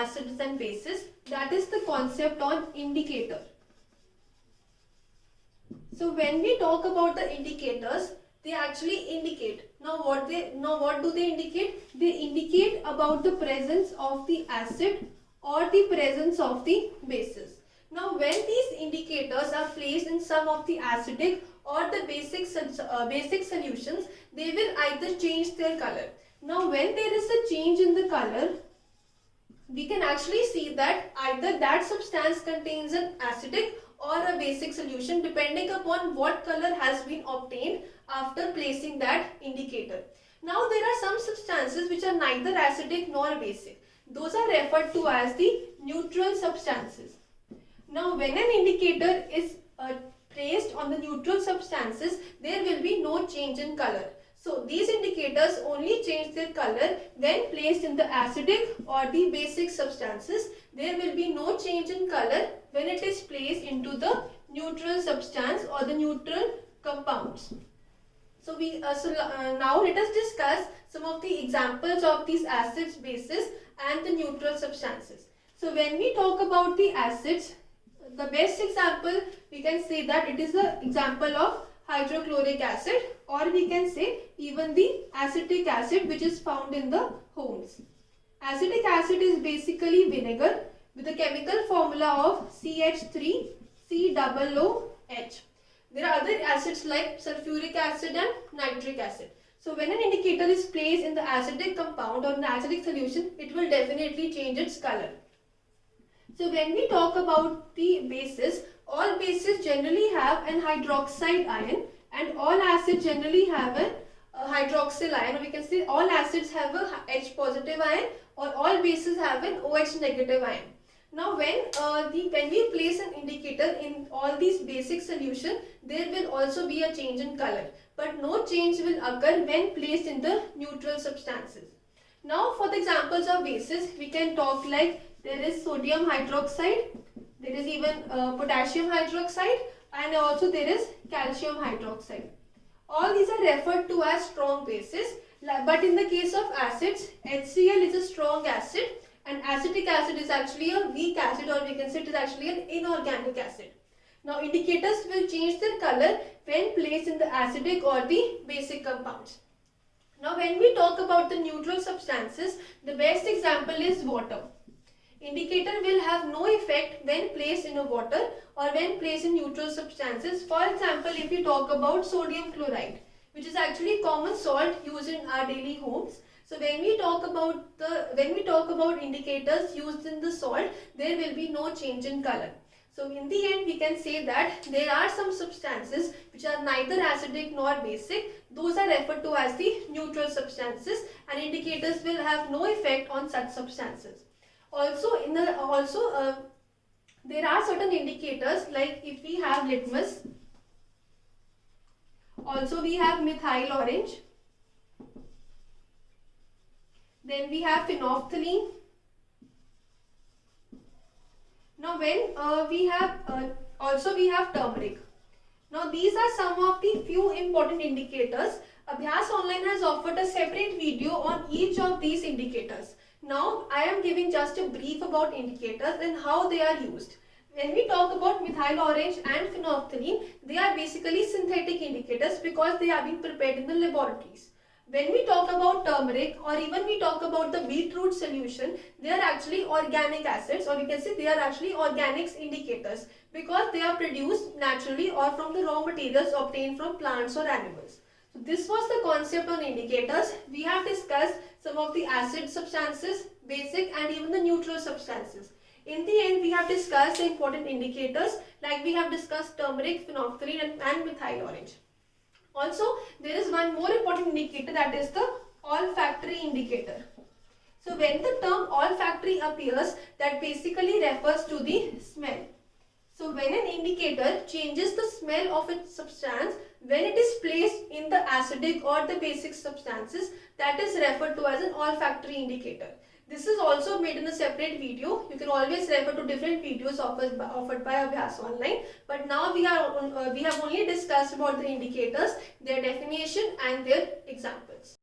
acids and bases, that is the concept on indicator. So when we talk about the indicators, they actually indicate. Now what do they indicate? They indicate about the presence of the acid or the presence of the bases. Now when these indicators are placed in some of the acidic or the basic solutions, they will either change their color. Now when there is a change in the color, we can actually see that either that substance contains an acidic or a basic solution depending upon what color has been obtained after placing that indicator. Now there are some substances which are neither acidic nor basic. Those are referred to as the neutral substances. Now when an indicator is placed on the neutral substances, there will be no change in color. So these indicators only change their color when placed in the acidic or the basic substances. There will be no change in color when it is placed into the neutral substance or the neutral compounds. So now let us discuss some of the examples of these acids, bases and the neutral substances. So when we talk about the acids, the best example we can say that it is the example of hydrochloric acid, or we can say even the acetic acid which is found in the homes. Acetic acid is basically vinegar with a chemical formula of CH3COOH. There are other acids like sulfuric acid and nitric acid. So when an indicator is placed in the acidic compound or an acidic solution, it will definitely change its color. So when we talk about the bases, all bases generally have an hydroxide ion and all acids generally have a hydroxyl ion, or we can say all acids have a H positive ion or all bases have an OH negative ion. Now when we place an indicator in all these basic solution, there will also be a change in color, but no change will occur when placed in the neutral substances. Now for the examples of bases, we can talk like there is sodium hydroxide, there is even potassium hydroxide, and also there is calcium hydroxide. All these are referred to as strong bases, but in the case of acids, HCl is a strong acid and acetic acid is actually a weak acid, or we can say it is actually an inorganic acid. Now indicators will change their color when placed in the acidic or the basic compounds. Now when we talk about the neutral substances, the best example is water. Indicator will have no effect when placed in a water or when placed in neutral substances. For example, if we talk about sodium chloride, which is actually common salt used in our daily homes. So when we talk about indicators used in the salt, there will be no change in color. So in the end, we can say that there are some substances which are neither acidic nor basic. Those are referred to as the neutral substances, and indicators will have no effect on such substances. Also, there are certain indicators like if we have litmus, also we have methyl orange, then we have phenolphthalein. Now when we have turmeric. Now these are some of the few important indicators. Abhyas Online has offered a separate video on each of these indicators. Now I am giving just a brief about indicators and how they are used. When we talk about methyl orange and phenolphthalein, they are basically synthetic indicators because they are being prepared in the laboratories. When we talk about turmeric, or even we talk about the beetroot solution, they are actually organic acids, or we can say they are actually organics indicators because they are produced naturally or from the raw materials obtained from plants or animals. So this was the concept on indicators. We have discussed some of the acid substances, basic and even the neutral substances. In the end, we have discussed the important indicators like we have discussed turmeric, phenolphthalein and methyl orange. Also, there is one more important indicator, that is the olfactory indicator. So when the term olfactory appears, that basically refers to the smell. So when an indicator changes the smell of its substance when it is placed in the acidic or the basic substances, that is referred to as an olfactory indicator. This is also made in a separate video. You can always refer to different videos offered by Abhyas Online. But now we have only discussed about the indicators, their definition and their examples.